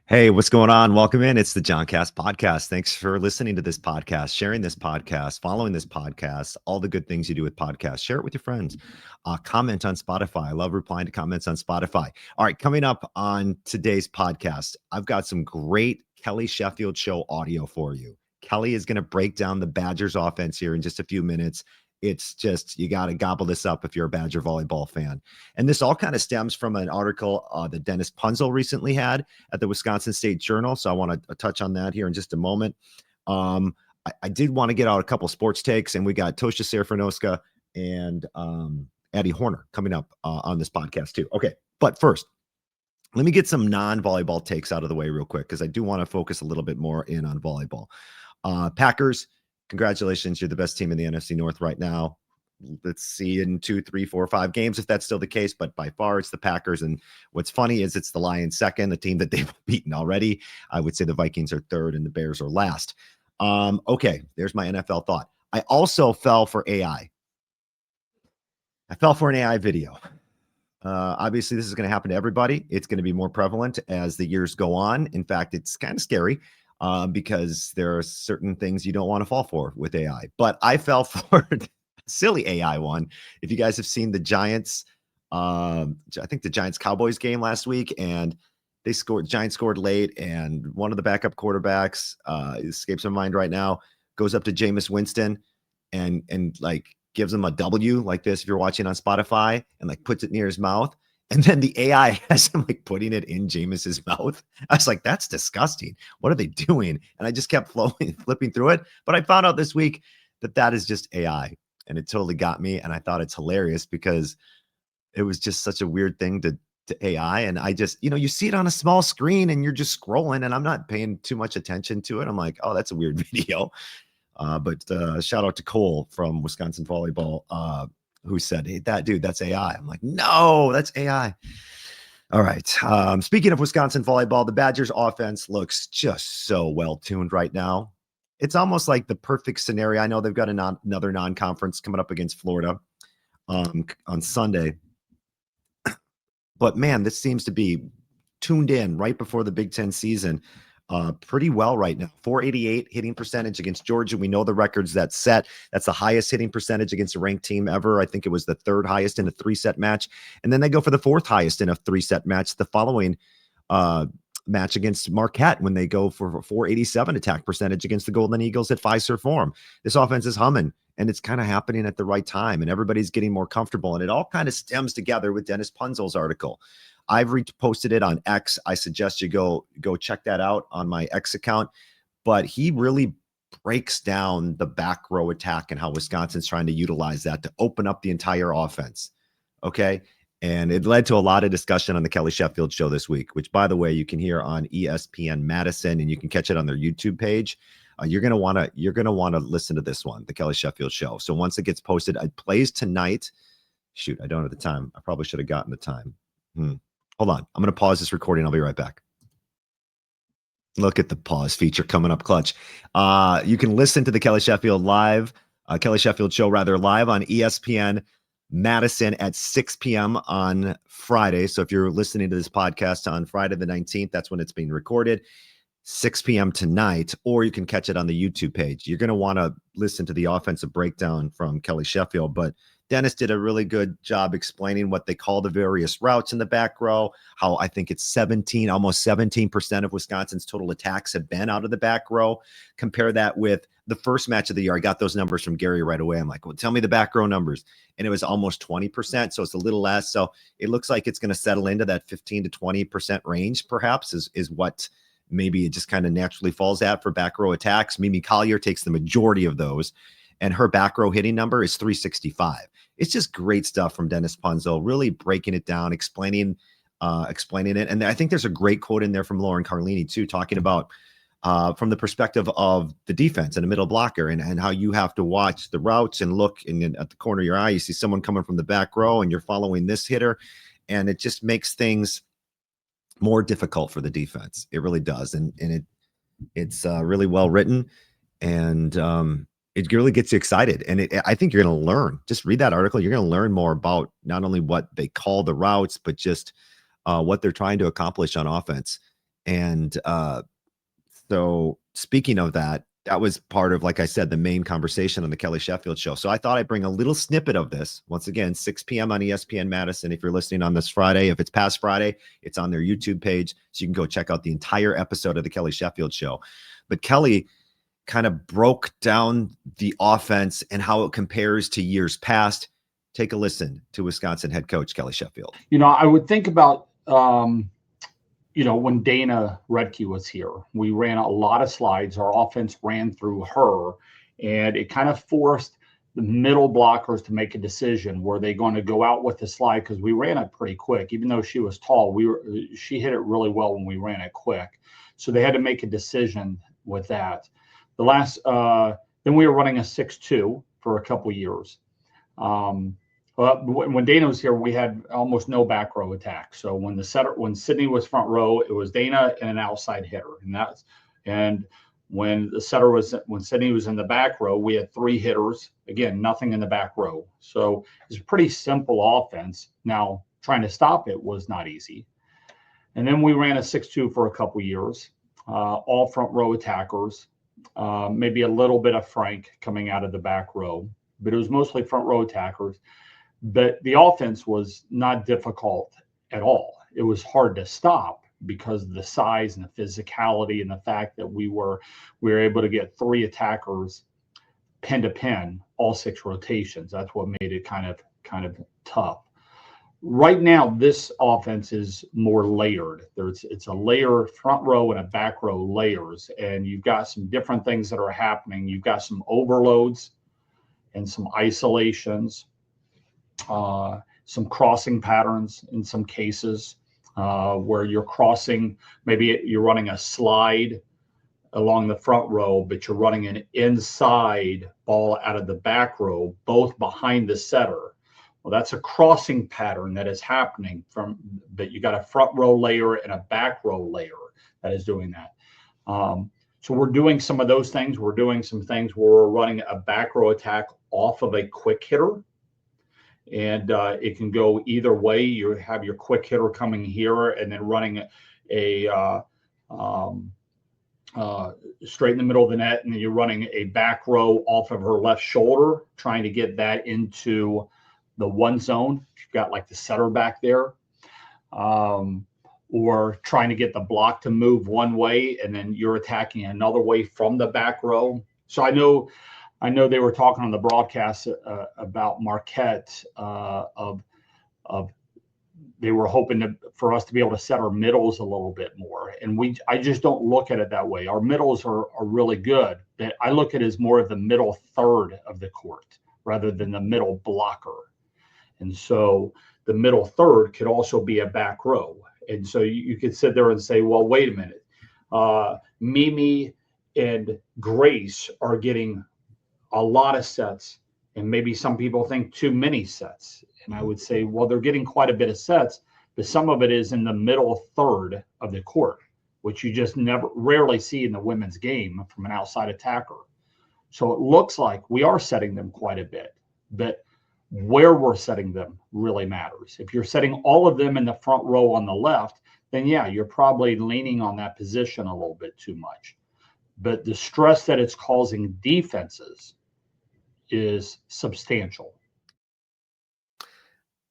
Hey, what's going on? Welcome in. It's the John Cast podcast. Thanks for listening to this podcast, sharing this podcast, following this podcast, all the good things you do with podcasts. Share it with your friends. Comment on Spotify. I love replying to comments on Spotify. All right, coming up on today's podcast, I've got some great Kelly Sheffield show audio for you. Kelly is going to break down the Badgers offense here in just a few minutes. It's just, you got to gobble this up if you're a Badger volleyball fan. And this all kind of stems from an article that Dennis Punzel recently had at the Wisconsin State Journal. So I want to touch on that here in just a moment. I did want to get out a couple sports takes, and we got Tosia Serafinowska and Addy Horner coming up on this podcast too. Okay, but first, let me get some non-volleyball takes out of the way real quick because I do want to focus a little bit more in on volleyball. Packers, congratulations. You're the best team in the NFC North right now. Let's see in 2, 3, 4, 5 games if that's still the case, but by far it's the Packers. And what's funny is it's the Lions second, the team that they've beaten already. I would say the Vikings are third and the Bears are last. Okay, there's my NFL thought. I also fell for AI. I fell for an AI video. Obviously, this is going to happen to everybody. It's going to be more prevalent as the years go on. In fact, it's kind of scary because there are certain things you don't want to fall for with AI. But I fell for silly AI one. If you guys have seen the Giants, I think the Giants Cowboys game last week, and Giants scored late, and one of the backup quarterbacks escapes my mind right now, goes up to Jameis Winston and like gives him a W like this if you're watching on Spotify, and like puts it near his mouth. And then the AI has him like putting it in Jameis's mouth. I was like, that's disgusting. What are they doing? And I just kept flipping through it. But I found out this week that is just AI. And it totally got me. And I thought it's hilarious because it was just such a weird thing to AI. And I just, you see it on a small screen and you're just scrolling and I'm not paying too much attention to it. I'm like, oh, that's a weird video. But shout out to Cole from Wisconsin Volleyball, who said, hey, that's AI. I'm like, no, that's AI. All right. Speaking of Wisconsin Volleyball, the Badgers offense looks just so well tuned right now. It's almost like the perfect scenario. I know they've got another non-conference coming up against Florida on Sunday. But man, this seems to be tuned in right before the Big Ten season pretty well right now. 488 hitting percentage against Georgia. We know the records that's set. That's the highest hitting percentage against a ranked team ever. I think it was the third highest in a 3-set match. And then they go for the fourth highest in a 3-set match the following match against Marquette when they go for 487 attack percentage against the Golden Eagles at Fiserv Forum. This offense is humming, and it's kind of happening at the right time, and everybody's getting more comfortable. And it all kind of stems together with Dennis Punzel's article. I've reposted it on X. I suggest you go check that out on my X account. But he really breaks down the back row attack and how Wisconsin's trying to utilize that to open up the entire offense. Okay. And it led to a lot of discussion on the Kelly Sheffield show this week, which, by the way, you can hear on ESPN Madison, and you can catch it on their YouTube page. You're gonna want to listen to this one, the Kelly Sheffield show. So once it gets posted, it plays tonight. Shoot, I don't have the time. I probably should have gotten the time. Hold on. I'm going to pause this recording. I'll be right back. Look at the pause feature coming up clutch. You can listen to the Kelly Sheffield show live on ESPN Madison at 6 p.m. on Friday. So if you're listening to this podcast on Friday the 19th, that's when it's being recorded, 6 p.m. tonight, or you can catch it on the YouTube page. You're going to want to listen to the offensive breakdown from Kelly Sheffield, but Dennis did a really good job explaining what they call the various routes in the back row, how I think it's almost 17% of Wisconsin's total attacks have been out of the back row. Compare that with the first match of the year. I got those numbers from Gary right away. I'm like, well, tell me the back row numbers. And it was almost 20%. So it's a little less. So it looks like it's going to settle into that 15 to 20% range, perhaps, is what maybe it just kind of naturally falls at for back row attacks. Mimi Collier takes the majority of those, and her back row hitting number is 365. It's just great stuff from Dennis Punzel, really breaking it down, explaining it. And I think there's a great quote in there from Lauren Carlini too, talking about from the perspective of the defense and a middle blocker, and how you have to watch the routes and look at the corner of your eye. You see someone coming from the back row and you're following this hitter, and it just makes things more difficult for the defense. It really does. And it's really well written, and it really gets you excited. And I think you're going to learn. Just read that article. You're going to learn more about not only what they call the routes, but just what they're trying to accomplish on offense. And so speaking of that, that was part of, like I said, the main conversation on the Kelly Sheffield show. So I thought I'd bring a little snippet of this. Once again, 6 p.m. on ESPN Madison. If you're listening on this Friday, if it's past Friday, it's on their YouTube page. So you can go check out the entire episode of the Kelly Sheffield show. But Kelly kind of broke down the offense and how it compares to years past. Take a listen to Wisconsin head coach Kelly Sheffield. I would think about, when Dana Redke was here, we ran a lot of slides. Our offense ran through her, and it kind of forced the middle blockers to make a decision. Were they going to go out with the slide? Because we ran it pretty quick. Even though she was tall, she hit it really well when we ran it quick. So they had to make a decision with that. Then we were running a 6-2 for a couple years. When Dana was here, we had almost no back row attack. So when Sydney was front row, it was Dana and an outside hitter, and when Sydney was in the back row, we had 3 hitters. Again, nothing in the back row. So it's a pretty simple offense. Now trying to stop it was not easy. And then we ran a 6-2 for a couple years, all front row attackers, maybe a little bit of Frank coming out of the back row, but it was mostly front row attackers. But the offense was not difficult at all. It was hard to stop because of the size and the physicality and the fact that we were able to get 3 attackers pin to pin all 6 rotations. That's what made it kind of tough. Right now, this offense is more layered. It's a layer front row and a back row layers, and you've got some different things that are happening. You've got some overloads and some isolations. Some crossing patterns in some cases where you're crossing, maybe you're running a slide along the front row, but you're running an inside ball out of the back row, both behind the setter. Well, that's a crossing pattern that is happening but you got a front row layer and a back row layer that is doing that. So we're doing some of those things. We're doing some things where we're running a back row attack off of a quick hitter. And it can go either way. You have your quick hitter coming here and then running a straight in the middle of the net, and then you're running a back row off of her left shoulder, trying to get that into the one zone. You've got like the setter back there, or trying to get the block to move one way, and then you're attacking another way from the back row. So I know they were talking on the broadcast about Marquette they were hoping for us to be able to set our middles a little bit more. And I just don't look at it that way. Our middles are really good, but I look at it as more of the middle third of the court rather than the middle blocker. And so the middle third could also be a back row. And so you could sit there and say, well, wait a minute. Mimi and Grace are getting a lot of sets, and maybe some people think too many sets. And I would say, well, they're getting quite a bit of sets, but some of it is in the middle third of the court, which you just rarely see in the women's game from an outside attacker. So it looks like we are setting them quite a bit, but where we're setting them really matters. If you're setting all of them in the front row on the left, then yeah, you're probably leaning on that position a little bit too much. But the stress that it's causing defenses is substantial.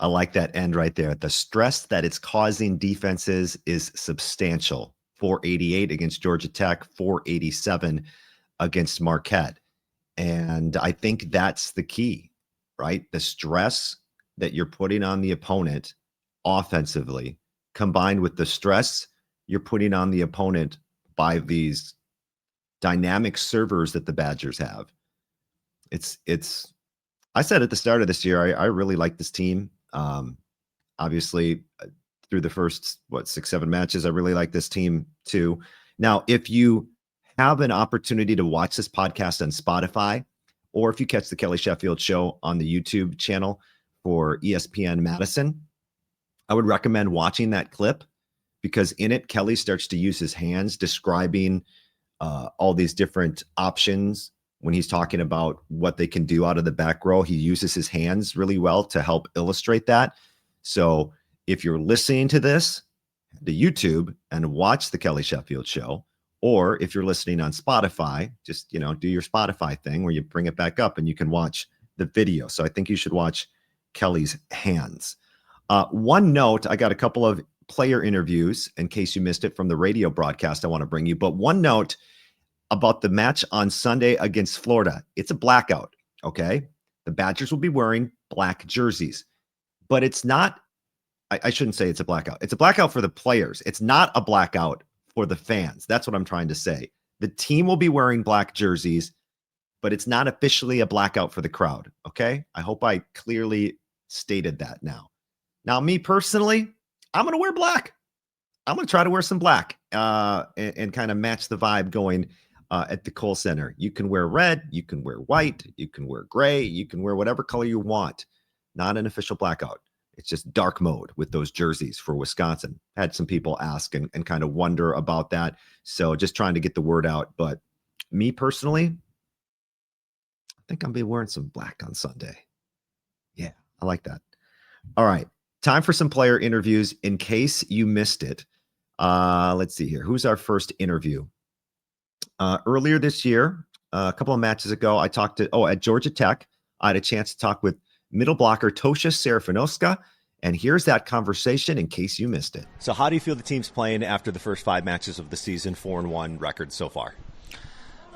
I like that end right there. The stress that it's causing defenses is substantial. 488 against Georgia Tech, 487 against Marquette. And I think that's the key, right? The stress that you're putting on the opponent offensively, combined with the stress you're putting on the opponent by these dynamic servers that the Badgers have. It's I said at the start of this year, I really like this team. Obviously through the first 6-7 matches, I really like this team too. Now, if you have an opportunity to watch this podcast on Spotify, or if you catch the Kelly Sheffield show on the YouTube channel for ESPN Madison, I would recommend watching that clip, because in it, Kelly starts to use his hands describing all these different options. When he's talking about what they can do out of the back row, he uses his hands really well to help illustrate that. So if you're listening to this, to YouTube and watch the Kelly Sheffield show. Or if you're listening on Spotify, just, do your Spotify thing where you bring it back up and you can watch the video. So I think you should watch Kelly's hands. One note, I got a couple of player interviews in case you missed it from the radio broadcast I want to bring you. But one note about the match on Sunday against Florida. It's a blackout, okay? The Badgers will be wearing black jerseys. But it's not, I shouldn't say it's a blackout. It's a blackout for the players. It's not a blackout for the fans. That's what I'm trying to say. The team will be wearing black jerseys, but it's not officially a blackout for the crowd, okay? I hope I clearly stated that now. Now, me personally, I'm going to wear black. I'm going to try to wear some black and kind of match the vibe going at the Kohl Center. You can wear red, you can wear white, you can wear gray, you can wear whatever color you want. Not an official blackout. It's just dark mode with those jerseys for Wisconsin. Had some people ask and kind of wonder about that. So just trying to get the word out. But me personally, I think I'm going to be wearing some black on Sunday. Yeah, I like that. All right. Time for some player interviews in case you missed it. Let's see here. Who's our first interview? Earlier this year, a couple of matches ago, I talked at Georgia Tech. I had a chance to talk with middle blocker Tosia Serafinowska, and here's that conversation in case you missed it. So how do you feel the team's playing after the first 5 matches of the season, 4-1 record so far?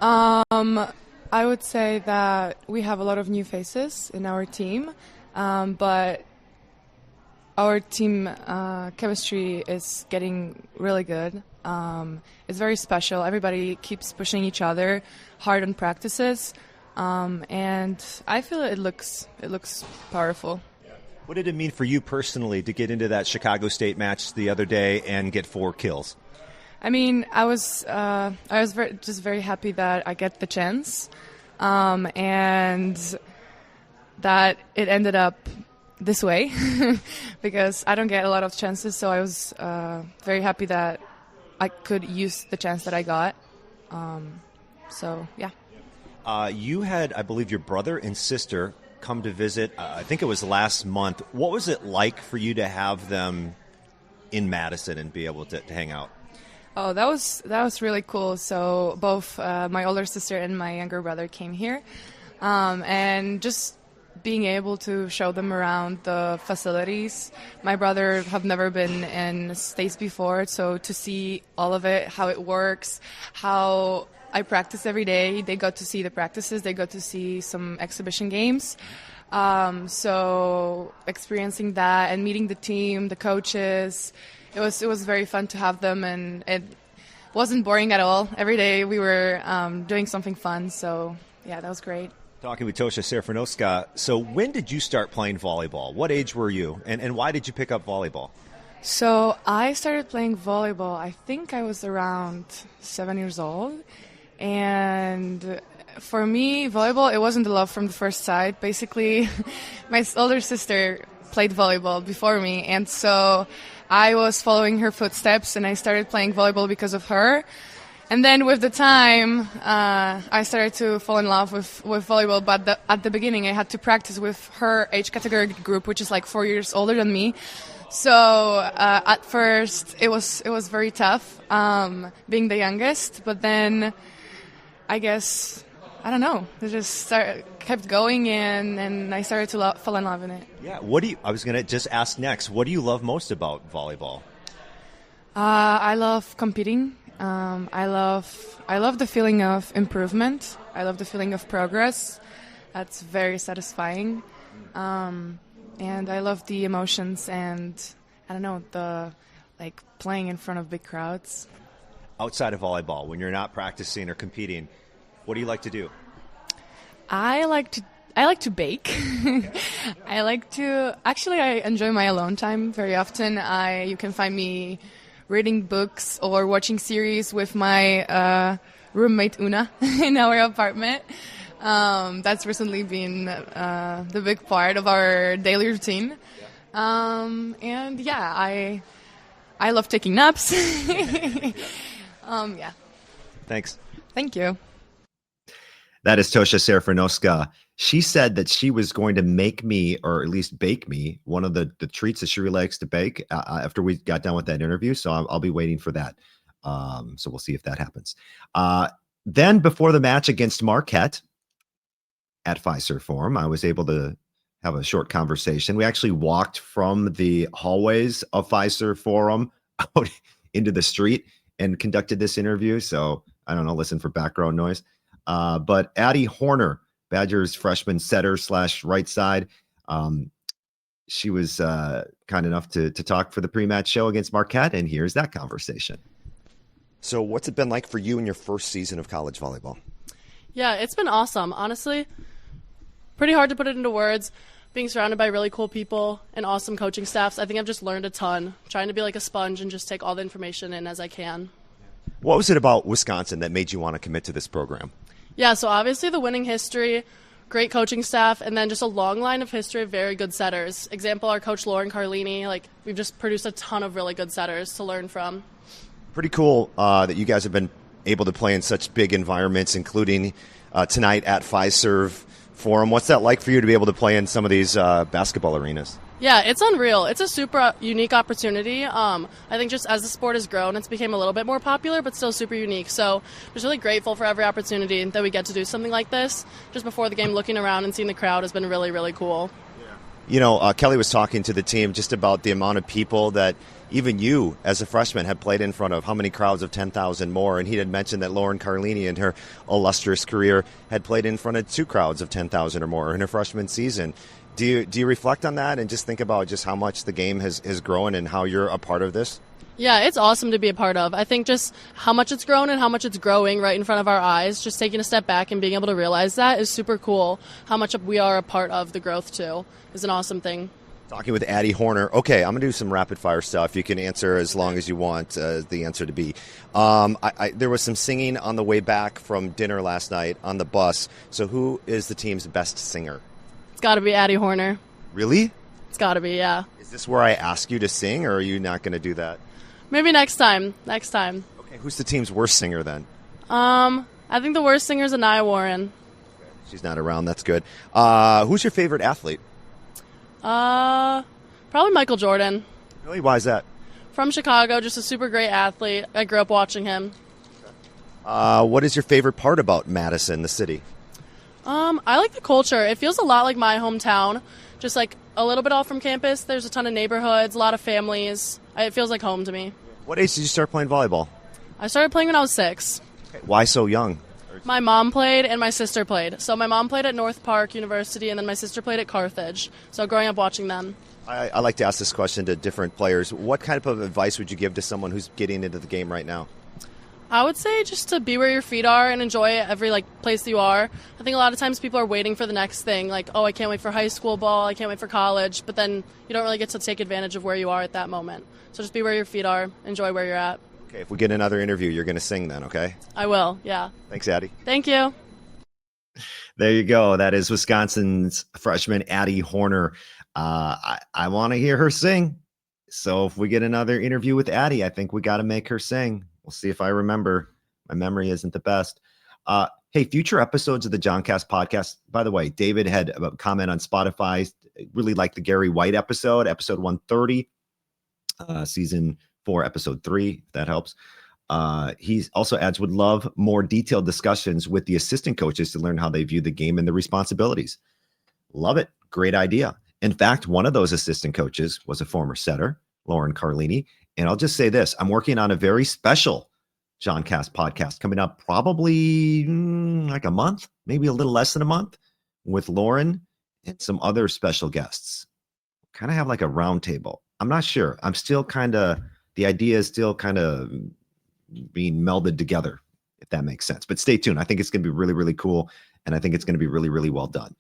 I would say that we have a lot of new faces in our team, but our team chemistry is getting really good. It's very special. Everybody keeps pushing each other hard on practices. And I feel it looks powerful. What did it mean for you personally to get into that Chicago State match the other day and get 4 kills? I mean, I was very happy that I get the chance, and that it ended up this way because I don't get a lot of chances. So I was very happy that I could use the chance that I got. So yeah. You had, I believe, your brother and sister come to visit, I think it was last month. What was it like for you to have them in Madison and be able to hang out? Oh, that was really cool. So both my older sister and my younger brother came here, and just being able to show them around the facilities. My brother have never been in States before, so to see all of it, how it works, how I practice every day. They got to see the practices. They got to see some exhibition games. So experiencing that and meeting the team, the coaches, it was very fun to have them, and it wasn't boring at all. Every day we were doing something fun. So yeah, that was great. Talking with Tosia Serafinowska. So when did you start playing volleyball? What age were you, and why did you pick up volleyball? So I started playing volleyball, I think I was around 7 years old. And for me, volleyball, it wasn't a love from the first sight. Basically, my older sister played volleyball before me, and so I was following her footsteps, and I started playing volleyball because of her. And then with the time, I started to fall in love with volleyball, but at the beginning, I had to practice with her age category group, which is like 4 years older than me. So at first, it was very tough being the youngest, but then I guess, I don't know, it just kept going, and I started to fall in love in it. Yeah, I was going to just ask next, what do you love most about volleyball? I love competing. I love the feeling of improvement. I love the feeling of progress. That's very satisfying. And I love the emotions and, I don't know, the playing in front of big crowds. Outside of volleyball, when you're not practicing or competing, what do you like to do? I like to bake. I enjoy my alone time very often. You can find me reading books or watching series with my roommate Una in our apartment. That's recently been the big part of our daily routine. And yeah, I love taking naps. Yeah. Thanks. Thank you. That is Tosia Serafinowska. She said that she was going to make me, or at least bake me, one of the treats that she really likes to bake after we got done with that interview. So I'll be waiting for that. So we'll see if that happens. Then before the match against Marquette at Fiserv Forum, I was able to have a short conversation. We actually walked from the hallways of Fiserv Forum out into the street and conducted this interview. So I don't know, listen for background noise. But Addy Horner, Badgers freshman setter / right side, she was kind enough to talk for the pre-match show against Marquette, and here's that conversation. So what's it been like for you in your first season of college volleyball? Yeah, it's been awesome. Honestly, pretty hard to put it into words. Being surrounded by really cool people and awesome coaching staffs, I think I've just learned a ton, trying to be like a sponge and just take all the information in as I can. What was it about Wisconsin that made you want to commit to this program? Yeah, so obviously the winning history, great coaching staff, and then just a long line of history of very good setters. Example, our coach Lauren Carlini, we've just produced a ton of really good setters to learn from. Pretty cool that you guys have been able to play in such big environments, including tonight at Fiserv Forum. What's that like for you to be able to play in some of these basketball arenas? Yeah, it's unreal. It's a super unique opportunity. I think just as the sport has grown, it's become a little bit more popular, but still super unique. So just really grateful for every opportunity that we get to do something like this. Just before the game, looking around and seeing the crowd has been really, really cool. You know, Kelly was talking to the team just about the amount of people that even you, as a freshman, had played in front of, how many crowds of 10,000 more. And he had mentioned that Lauren Carlini in her illustrious career had played in front of 2 crowds of 10,000 or more in her freshman season. Do you reflect on that and just think about just how much the game has grown and how you're a part of this? Yeah, it's awesome to be a part of. I think just how much it's grown and how much it's growing right in front of our eyes, just taking a step back and being able to realize that is super cool. How much we are a part of the growth, too, is an awesome thing. Talking with Addy Horner. Okay, I'm going to do some rapid fire stuff. You can answer as long as you want the answer to be. There was some singing on the way back from dinner last night on the bus. So who is the team's best singer? It's got to be Addy Horner. Really? It's got to be, yeah. Is this where I ask you to sing, or are you not going to do that? Maybe next time. Next time. Okay, who's the team's worst singer then? I think the worst singer is Anaya Warren. She's not around. That's good. Who's your favorite athlete? Probably Michael Jordan. Really? Why is that? From Chicago, just a super great athlete. I grew up watching him. What is your favorite part about Madison, the city? I like the culture. It feels a lot like my hometown. Just like a little bit off from campus. There's a ton of neighborhoods, a lot of families. It feels like home to me. What age did you start playing volleyball? I started playing when I was 6. Okay. Why so young? My mom played and my sister played. So my mom played at North Park University and then my sister played at Carthage. So growing up watching them. I like to ask this question to different players. What kind of advice would you give to someone who's getting into the game right now? I would say just to be where your feet are and enjoy every place that you are. I think a lot of times people are waiting for the next thing, like, oh, I can't wait for high school ball, I can't wait for college, but then you don't really get to take advantage of where you are at that moment. So just be where your feet are, enjoy where you're at. Okay, if we get another interview, you're going to sing then, okay? I will, yeah. Thanks, Addy. Thank you. There you go. That is Wisconsin's freshman Addy Horner. I want to hear her sing. So if we get another interview with Addy, I think we got to make her sing. We'll see if I remember. My memory isn't the best. Hey, future episodes of the Johncast podcast. By the way, David had a comment on Spotify. Really liked the Gary White episode 130, season 4, episode 3, if that helps. He also adds, would love more detailed discussions with the assistant coaches to learn how they view the game and the responsibilities. Love it. Great idea. In fact, one of those assistant coaches was a former setter, Lauren Carlini. And I'll just say this, I'm working on a very special Johncast podcast coming up probably like a month, maybe a little less than a month, with Lauren and some other special guests. Kind of have like a round table. I'm not sure. I'm still the idea is still kind of being melded together, if that makes sense. But stay tuned. I think it's going to be really, really cool. And I think it's going to be really, really well done.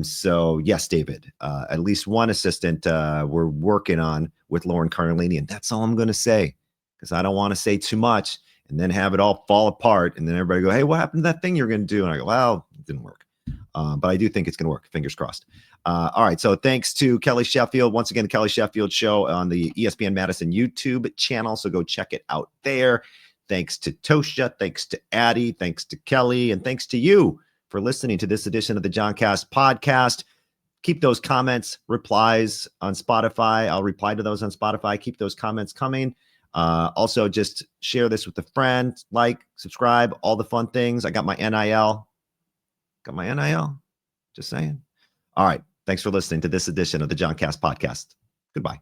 So yes, David, at least one assistant we're working on with Lauren Carlini, and that's all I'm going to say, because I don't want to say too much and then have it all fall apart. And then everybody go, hey, what happened to that thing you're going to do? And I go, well, it didn't work. But I do think it's going to work. Fingers crossed. All right. So thanks to Kelly Sheffield. Once again, the Kelly Sheffield Show on the ESPN Madison YouTube channel. So go check it out there. Thanks to Tosia. Thanks to Addy. Thanks to Kelly. And thanks to you for for listening to this edition of the Johncast podcast. Keep those comments, replies on Spotify. I'll reply to those on Spotify. Keep those comments coming. Also, just share this with a friend, like, subscribe, all the fun things. I got my NIL. Just saying. All right. Thanks for listening to this edition of the Johncast podcast. Goodbye.